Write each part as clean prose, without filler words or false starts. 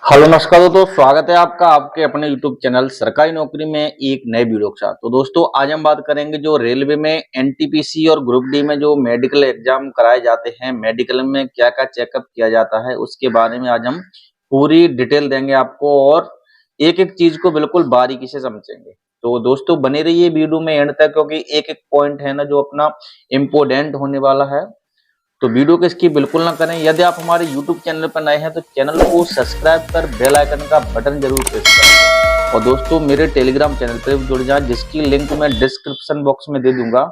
Hello नमस्कार दोस्तों, स्वागत है आपका आपके अपने यूट्यूब चैनल सरकारी नौकरी में एक नए वीडियो के साथ। तो दोस्तों आज हम बात करेंगे जो रेलवे में एनटीपीसी और ग्रुप डी में जो मेडिकल एग्जाम कराए जाते हैं, मेडिकल में क्या क्या चेकअप किया जाता है उसके बारे में आज हम पूरी डिटेल देंगे आपको और एक एक चीज को बिल्कुल बारीकी से समझेंगे। तो दोस्तों बने रहिए वीडियो में एंड तक, क्योंकि एक एक पॉइंट है ना जो अपना इम्पोर्टेंट होने वाला है। तो वीडियो को स्किप बिल्कुल ना करें। यदि आप हमारे YouTube चैनल पर नए हैं तो चैनल को सब्सक्राइब कर बेल आइकन का बटन जरूर प्रेस करें। और दोस्तों मेरे टेलीग्राम चैनल पर जुड़ जाएं, जिसकी लिंक मैं डिस्क्रिप्शन बॉक्स में दे दूंगा,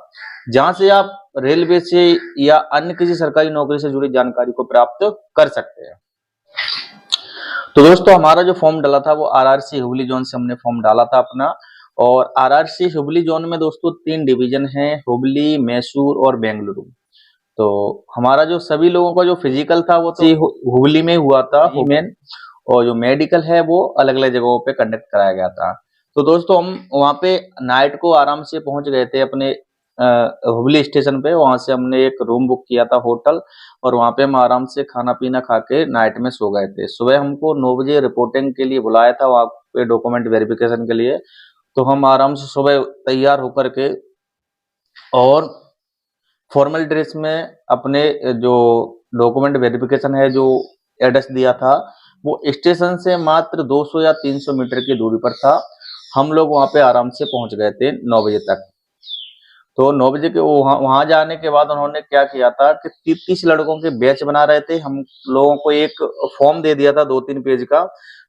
जहां से आप रेलवे से या अन्य किसी सरकारी नौकरी से जुड़ी जानकारी को प्राप्त कर सकते हैं। तो दोस्तों हमारा जो फॉर्म डाला था वो आरआरसी हुबली जोन से हमने फॉर्म डाला था अपना। और आरआरसी हुबली जोन में दोस्तों 3 डिवीजन है, हुबली, मैसूर और बेंगलुरु। तो हमारा जो सभी लोगों का जो फिजिकल था वो तो हुबली में हुआ था मेन, और जो मेडिकल है वो अलग अलग जगहों पे कंडक्ट कराया गया था। तो दोस्तों हम वहाँ पे नाइट को आराम से पहुंच गए थे अपने हुबली स्टेशन पे। वहां से हमने एक रूम बुक किया था होटल, और वहां पे हम आराम से खाना पीना खा के नाइट में सो गए थे। सुबह हमको 9 बजे रिपोर्टिंग के लिए बुलाया था वहाँ पे डॉक्यूमेंट वेरिफिकेशन के लिए। तो हम आराम से सुबह तैयार होकर के और फॉर्मल ड्रेस में अपने जो डॉक्यूमेंट वेरिफिकेशन है, जो एड्रेस दिया था वो स्टेशन से मात्र 200 या 300 मीटर की दूरी पर था। हम लोग वहां पे आराम से पहुंच गए थे 9 बजे तक। तो 9 बजे के वहां जाने के बाद उन्होंने क्या किया था कि 30 लड़कों के बैच बना रहे थे। हम लोगों को एक फॉर्म दे दिया था 2-3 पेज का,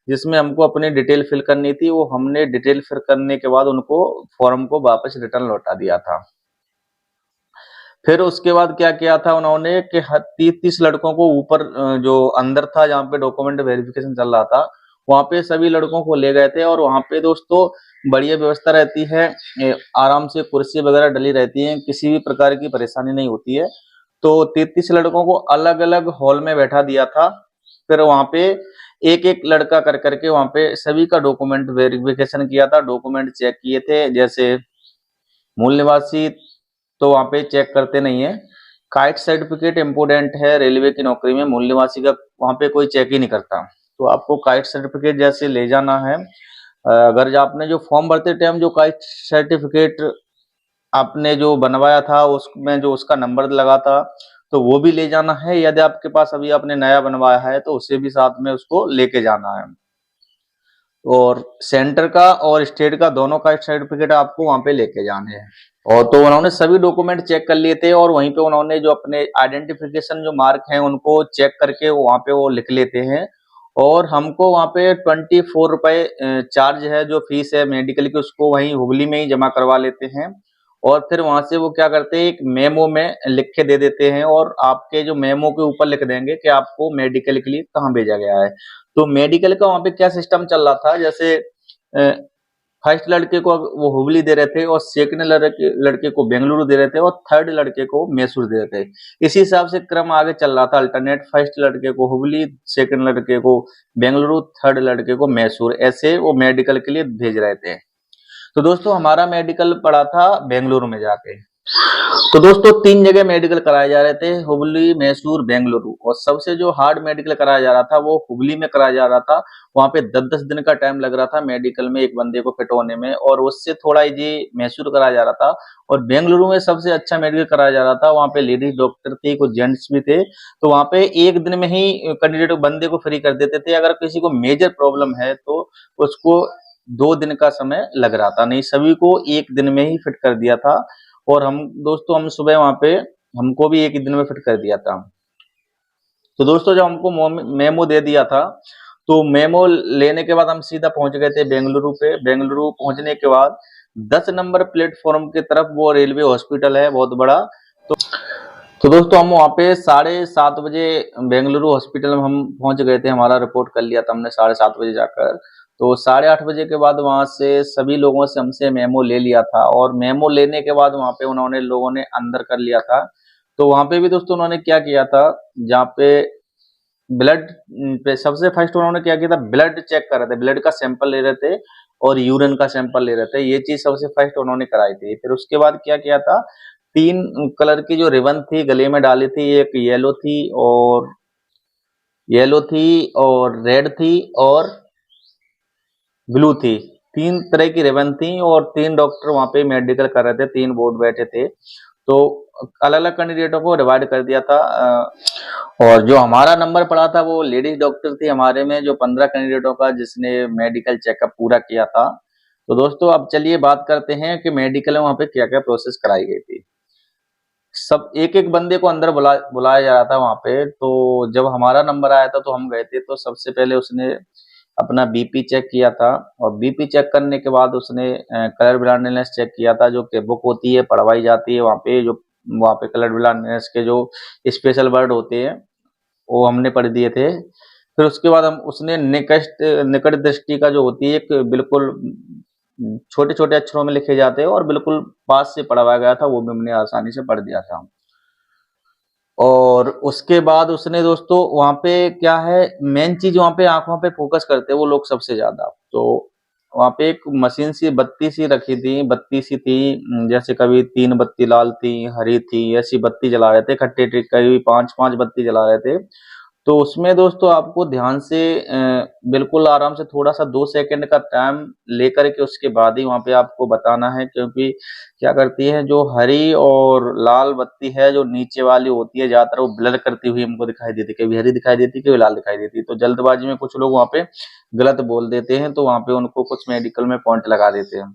जिसमें हमको अपनी डिटेल फिल करनी थी। वो हमने डिटेल फिल करने के बाद उनको फॉर्म को वापस रिटर्न लौटा दिया था। फिर उसके बाद क्या किया था उन्होंने कि 30 लड़कों को ऊपर जो अंदर था जहाँ पे डॉक्यूमेंट वेरिफिकेशन चल रहा था, वहां पे सभी लड़कों को ले गए थे। और वहां पे दोस्तों बढ़िया व्यवस्था रहती है, आराम से कुर्सी वगैरह डली रहती है, किसी भी प्रकार की परेशानी नहीं होती है। तो 33 लड़कों को अलग अलग हॉल में बैठा दिया था। फिर वहां पे एक एक लड़का कर करके वहां पे सभी का डॉक्यूमेंट वेरिफिकेशन किया था, डॉक्यूमेंट चेक किए थे। जैसे मूल निवासी तो वहां पे चेक करते नहीं है, काइट सर्टिफिकेट इम्पोर्टेंट है रेलवे की नौकरी में, मूल निवासी का वहां पे कोई चेक ही नहीं करता। तो आपको काइट सर्टिफिकेट जैसे ले जाना है। अगर जो आपने जो फॉर्म भरते टाइम जो काइट सर्टिफिकेट आपने जो बनवाया था उसमें जो उसका नंबर लगा था, तो वो भी ले जाना है। यदि आपके पास अभी आपने नया बनवाया है तो उसे भी साथ में उसको लेके जाना है। और सेंटर का और स्टेट का दोनों का सर्टिफिकेट आपको वहां पे लेके जाने हैं। और तो उन्होंने सभी डॉक्यूमेंट चेक कर लिए थे, और वहीं पे उन्होंने जो अपने आइडेंटिफिकेशन जो मार्क हैं उनको चेक करके वहां पे वो लिख लेते हैं। और हमको वहां पे 24 रुपए चार्ज है, जो फीस है मेडिकल की, उसको वहीं हुबली में ही जमा करवा लेते हैं। और फिर वहां से वो क्या करते हैं, एक मेमो में लिख के दे देते हैं, और आपके जो मेमो के ऊपर लिख देंगे कि आपको मेडिकल के लिए कहाँ भेजा गया है। तो मेडिकल का वहां पे क्या सिस्टम चल रहा था, जैसे फर्स्ट लड़के को वो हुबली दे रहे थे, और सेकंड लड़के को बेंगलुरु दे रहे थे, और थर्ड लड़के को मैसूर दे रहे थे। इसी हिसाब से क्रम आगे चल रहा था अल्टरनेट, फर्स्ट लड़के को हुबली, सेकंड लड़के को बेंगलुरु, थर्ड लड़के को मैसूर, ऐसे वो मेडिकल के लिए भेज रहे थे। तो दोस्तों हमारा मेडिकल पड़ा था बेंगलुरु में जाके। तो दोस्तों 3 जगह मेडिकल कराए जा रहे थे, हुबली, मैसूर, बेंगलुरु। और सबसे जो हार्ड मेडिकल कराया जा रहा था वो हुबली में कराया जा रहा था। वहां पे 10-10 दिन का टाइम लग रहा था मेडिकल में एक बंदे को फिट होने में, और उससे थोड़ा इजी मैसूर कराया जा रहा था। और बेंगलुरु में सबसे अच्छा मेडिकल कराया जा रहा था। वहां पे लेडीज डॉक्टर थी, कुछ जेंट्स भी थे। तो वहां पे एक दिन में ही कैंडिडेट बंदे को फ्री कर देते थे। अगर किसी को मेजर प्रॉब्लम है तो उसको 2 दिन का समय लग रहा था, नहीं सभी को एक दिन में ही फिट कर दिया था। और हम दोस्तों हम सुबह वहां पे हमको भी एक ही दिन में फिट कर दिया था। तो दोस्तों जब हमको मेमो दे दिया था, तो मेमो लेने के बाद हम सीधा पहुंच गए थे बेंगलुरु पे। बेंगलुरु पहुंचने के बाद 10 नंबर प्लेटफॉर्म की तरफ वो रेलवे हॉस्पिटल है बहुत बड़ा। तो तो दोस्तों हम वहाँ पे 7:30 बजे बेंगलुरु हॉस्पिटल में हम पहुंच गए थे। हमारा रिपोर्ट कर लिया था हमने 7:30 बजे जाकर। तो 8:30 बजे के बाद वहां से सभी लोगों से हमसे मेमो ले लिया था, और मेमो लेने के बाद वहां पे उन्होंने लोगों ने अंदर कर लिया था। तो वहां पे भी दोस्तों उन्होंने क्या किया था, जहाँ पे ब्लड पे सबसे फर्स्ट उन्होंने क्या किया था, ब्लड चेक कर रहे थे, ब्लड का सैंपल ले रहे थे और यूरिन का सैंपल ले रहे थे। ये चीज सबसे फर्स्ट उन्होंने कराई थी। फिर उसके बाद क्या किया था, 3 कलर की जो रिबन थी गले में डाली थी, एक येलो थी और येलो थी और रेड थी और ब्लू थी। 3 तरह की रिबन थी और 3 डॉक्टर वहाँ पे मेडिकल कर रहे थे, 3 बोर्ड बैठे थे। तो अलग-अलग कैंडिडेटों को डिवाइड कर दिया था। और जो हमारा नंबर पड़ा था वो लेडीज डॉक्टर थी हमारे में, जो 15 कैंडिडेटों का जिसने मेडिकल चेकअप पूरा किया था। तो दोस्तों अब चलिए बात करते हैं कि मेडिकल में वहाँ पे क्या-क्या प्रोसेस कराई गई थी। सब एक-एक बंदे को अंदर बुलाया जा रहा था वहाँ पे। तो जब हमारा नंबर आया था तो हम गए थे, तो सबसे पहले उसने अपना बीपी चेक किया था और बीपी चेक करने के बाद उसने कलर ब्लाइंडनेस चेक किया था, जो कि बुक होती है, पढ़वाई जाती है वहाँ पे, जो वहाँ पे कलर ब्लाइंडनेस के जो स्पेशल वर्ड होते हैं, वो हमने पढ़ दिए थे। फिर उसके बाद हम उसने निकट दृष्टि का जो होती है, एक बिल्कुल छोटे-छोटे अक्षरों में लिखे जाते हैं और बिल्कुल पास से पढ़वाया गया था, वो भी हमने आसानी से पढ़ दिया था। और उसके बाद उसने दोस्तों वहाँ पे क्या है, मेन चीज़ वहाँ पे आँखों पे फ़ोकस करते हैं वो लोग सबसे ज़्यादा। तो वहाँ पे एक मशीन सी बत्ती सी रखी थी, बत्ती सी थी, जैसे कभी 3 बत्ती लाल थी, हरी थी, ऐसी बत्ती जला रहे थे इकट्ठे करीब 5-5 बत्ती जला रहे थे। तो उसमें दोस्तों आपको ध्यान से बिल्कुल आराम से थोड़ा-सा 2 सेकंड का टाइम लेकर के उसके बाद ही वहाँ पे आपको बताना है, क्योंकि क्या करती है जो हरी और लाल बत्ती है, जो नीचे वाली होती है, ज़्यादातर वो ब्लर करती हुई हमको दिखाई देती है, कभी हरी दिखाई देती है, कभी लाल दिखाई देती है। तो जल्दबाजी में कुछ लोग वहाँ पे गलत बोल देते हैं, तो वहाँ पे उनको कुछ मेडिकल में पॉइंट लगा देते हैं।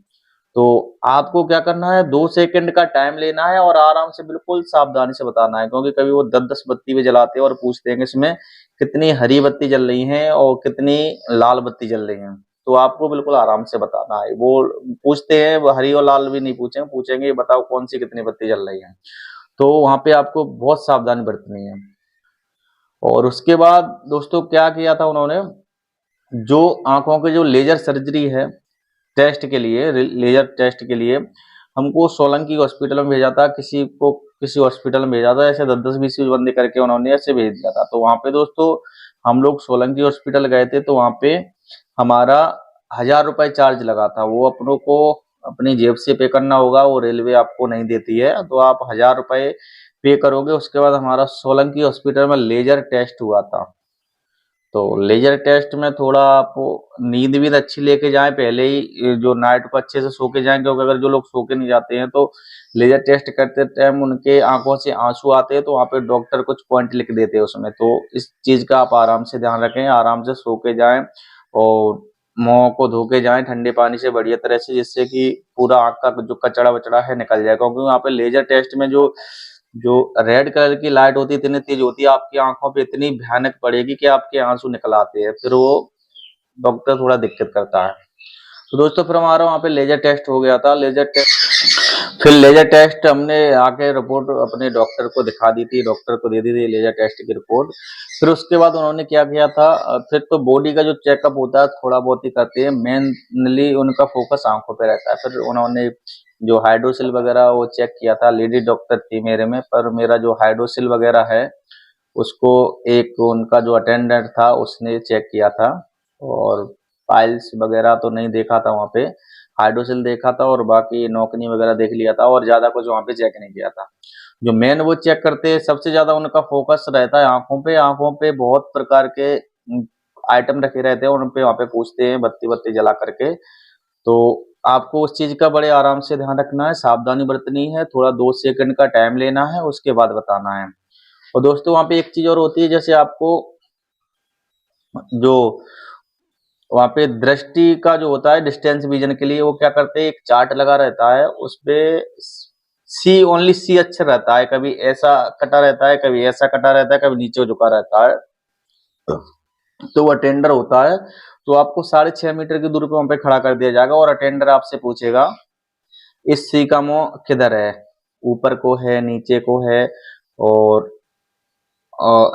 तो आपको क्या करना है, 2 सेकंड का टाइम लेना है और आराम से बिल्कुल सावधानी से बताना है, क्योंकि कभी वो 10-10 बत्ती भी जलाते हैं और पूछते हैं कि इसमें कितनी हरी बत्ती जल रही हैं और कितनी लाल बत्ती जल रही हैं। तो आपको बिल्कुल आराम से बताना है। वो पूछते हैं, वो हरी और लाल भी नहीं पूछेंगे, पूछेंगे ये बताओ कौन-सी कितनी बत्ती जल रही है। तो वहाँ पे आपको बहुत सावधानी बरतनी है। और उसके बाद दोस्तों क्या किया था उन्होंने, जो आँखों की जो लेज़र सर्जरी है टेस्ट के लिए, लेजर टेस्ट के लिए हमको सोलंकी हॉस्पिटल में भेजा था, किसी को किसी हॉस्पिटल में भेजा था, ऐसे 10-10 20-20 बंदे करके उन्होंने ऐसे भेज दिया था। तो वहाँ पे दोस्तों हम लोग सोलंकी हॉस्पिटल गए थे, तो वहाँ पे हमारा 1000 रुपए चार्ज लगा था। वो अपनों को अपनी जेब से पे करना होगा, वो रेलवे आपको नहीं देती है। तो आप 1000 रुपए पे करोगे, उसके बाद हमारा सोलंकी हॉस्पिटल में लेजर टेस्ट हुआ था। तो लेजर टेस्ट में थोड़ा आप नींद भी अच्छी लेके जाएं पहले ही, जो नाइट को अच्छे से सो के जाएं, क्योंकि अगर जो लोग सो के नहीं जाते हैं तो लेजर टेस्ट करते टाइम उनके आंखों से आंसू आते हैं, तो वहाँ पे डॉक्टर कुछ पॉइंट लिख देते हैं उसमें। तो इस चीज का आप आराम से ध्यान रखें, आराम से सो के जाएं और मुंह को धो के जाएं ठंडे पानी से बढ़िया तरह से, जिससे कि पूरा आंख का जो कचड़ा वचड़ा है निकल जाए, क्योंकि वहाँ पे लेजर टेस्ट में जो जो रेड कलर की लाइट होती है, इतनी तेज होती है, आपकी आंखों पे इतनी भयानक पड़ेगी कि आपके आंसू निकल आते हैं, फिर वो डॉक्टर थोड़ा दिक्कत करता है। तो दोस्तों फिर हमारा वहाँ पे लेजर टेस्ट हो गया था। लेजर टेस्ट, फिर लेजर टेस्ट हमने आके रिपोर्ट अपने डॉक्टर को दिखा दी थी, डॉक्टर को दे दी थी लेजर टेस्ट की रिपोर्ट। फिर उसके बाद उन्होंने क्या किया था, फिर तो बॉडी का जो चेकअप होता है थोड़ा बहुत ही करते हैं, मेनली उनका फोकस आंखों पे रहता है। फिर उन्होंने जो हाइड्रोसिल वगैरह वो चेक किया था, लेडी डॉक्टर थी मेरे में, पर मेरा जो हाइड्रोसिल वगैरह है उसको एक उनका जो अटेंडेंट था उसने चेक किया था। और पाइल्स वगैरह तो नहीं देखा था वहाँ पे, हाइड्रोसिल देखा था और बाकी नौकनी वगैरह देख लिया था, और ज्यादा कुछ वहाँ पे चेक नहीं किया था। जो मेन वो चेक करते हैं, सबसे ज्यादा उनका फोकस रहता है आंखों पे। आंखों पे बहुत प्रकार के आइटम रखे रहते हैं, उन पे वहाँ पे पूछते हैं बत्ती बत्ती जला करके। तो आपको उस चीज का बड़े आराम से ध्यान रखना है, सावधानी बरतनी है, थोड़ा 2 सेकंड का टाइम लेना है, उसके बाद बताना है। और दोस्तों वहाँ पे एक चीज और होती है, जैसे आपको जो वहाँ पे दृष्टि का जो होता है डिस्टेंस विजन के लिए, वो क्या करते हैं, एक चार्ट लगा रहता है, उस पे सी ओनली सी अक्षर रहता है, कभी ऐसा कटा रहता है, कभी ऐसा कटा रहता है, कभी नीचे झुका रहता है। तो वो अटेंडर होता है, तो आपको 6.5 मीटर की दूरी पे वहां पे खड़ा कर दिया जाएगा और अटेंडर आपसे पूछेगा इस सी का मुंह किधर है, ऊपर को है, नीचे को है, और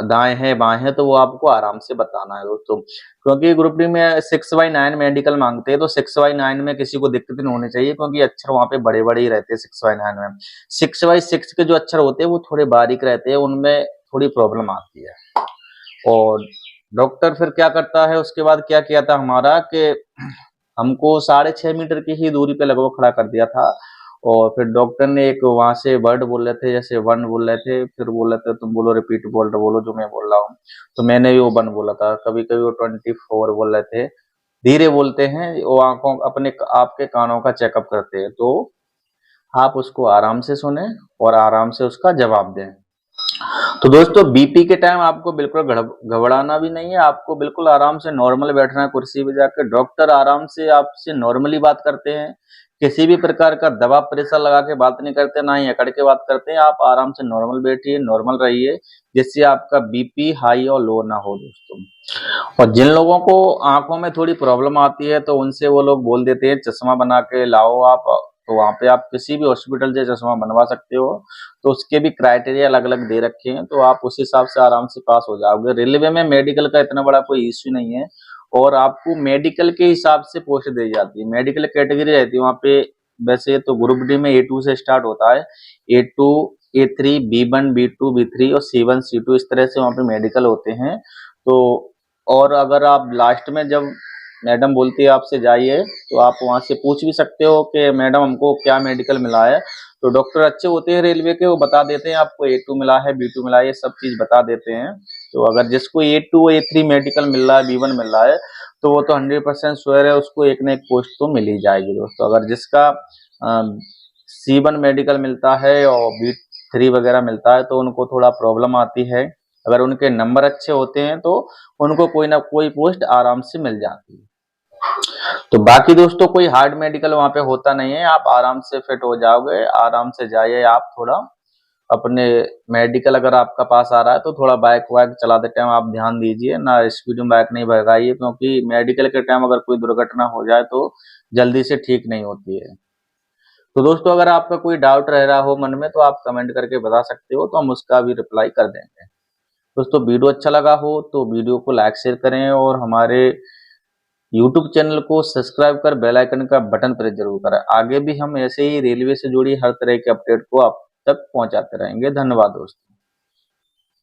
दाएं है, बाएं है। तो वो आपको आराम से बताना है दोस्तों, क्योंकि ग्रुप डी में 6/9 मेडिकल मांगते हैं, तो 6/9 में किसी को दिक्कत नहीं होनी चाहिए, क्योंकि अक्षर वहां पे बड़े बड़े ही रहते हैं 6/9 में। 6/6 के जो अक्षर होते हैं वो थोड़े बारीक रहते हैं, उनमें थोड़ी प्रॉब्लम आती है। और डॉक्टर फिर क्या करता है, उसके बाद क्या किया था हमारा कि हमको 6.5 मीटर की ही दूरी पे लगभग खड़ा कर दिया था, और फिर डॉक्टर ने एक वहां से वर्ड बोल रहे थे, जैसे वन बोल रहे थे, फिर बोल रहे थे तुम बोलो, रिपीट बोलो जो मैं बोल रहा हूँ। तो मैंने भी वो वन बोला था। कभी कभी वो 24 बोल रहे थे, धीरे बोलते हैं वो। आंखों अपने आपके कानों का चेकअप करते हैं, तो आप उसको आराम से सुने और आराम से उसका जवाब दें। तो दोस्तों बीपी के टाइम आपको बिल्कुल घबराना भी नहीं है, आपको बिल्कुल आराम से नॉर्मल बैठना है कुर्सी पे जाकर। डॉक्टर आराम से आपसे नॉर्मली बात करते हैं, किसी भी प्रकार का दबाव प्रेशर लगा के बात नहीं करते, ना ही अकड़ के बात करते हैं। आप आराम से नॉर्मल बैठिए, नॉर्मल रहिए, जिससे आपका बीपी हाई और लो ना हो दोस्तों। और जिन लोगों को आंखों में थोड़ी प्रॉब्लम आती है, तो उनसे वो लोग बोल देते हैं चश्मा बना के लाओ आप, तो वहां पे आप किसी भी हॉस्पिटल से चश्मा बनवा सकते हो। तो उसके भी क्राइटेरिया अलग अलग दे रखे हैं, तो आप उस हिसाब से आराम से पास हो जाओगे। रेलवे में मेडिकल का इतना बड़ा कोई इश्यू नहीं है, और आपको मेडिकल के हिसाब से पोस्ट दी जाती है, मेडिकल कैटेगरी रहती है वहाँ पे। वैसे तो ग्रुप डी में A2 से स्टार्ट होता है, A2, A3, B1, B2, B3 और C1, C2 इस तरह से वहाँ पे मेडिकल होते हैं। तो और अगर आप लास्ट में जब मैडम बोलती है आपसे जाइए, तो आप वहां से पूछ भी सकते हो कि मैडम हमको क्या मेडिकल मिला है। तो डॉक्टर अच्छे होते हैं रेलवे के, वो बता देते हैं आपको A2 मिला है, B2 मिला है, ये सब चीज बता देते हैं। तो अगर जिसको A2 A3 मेडिकल मिल रहा है, B1 मिल रहा है, तो वो तो 100% श्योर है उसको एक ना एक पोस्ट तो मिल ही जाएगी दोस्तों। अगर जिसका C1 मेडिकल मिलता है और B3 वगैरह मिलता है, तो उनको थोड़ा प्रॉब्लम आती है। अगर उनके नंबर अच्छे होते हैं, तो उनको कोई ना कोई पोस्ट आराम से मिल जाती है। तो बाकी दोस्तों कोई हार्ड मेडिकल वहां पे होता नहीं है, आप आराम से फिट हो जाओगे। आराम से जाइए आप, थोड़ा अपने मेडिकल अगर आपका पास आ रहा है, तो थोड़ा बाइक वाइक चलाते टाइम आप ध्यान दीजिए ना, स्पीड में बाइक नहीं भगाइए, क्योंकि मेडिकल के टाइम अगर कोई दुर्घटना हो जाए तो जल्दी से ठीक नहीं होती है। तो दोस्तों अगर आपका कोई डाउट रह रहा हो मन में, तो आप कमेंट करके बता सकते हो, तो हम उसका भी रिप्लाई कर देंगे। दोस्तों वीडियो अच्छा लगा हो तो वीडियो को लाइक शेयर करें, और हमारे यूट्यूब चैनल को सब्सक्राइब कर बेल आइकन का बटन प्रेस जरूर करें। आगे भी हम ऐसे ही रेलवे से जुड़ी हर तरह के अपडेट को आप तक पहुंचाते रहेंगे। धन्यवाद दोस्तों।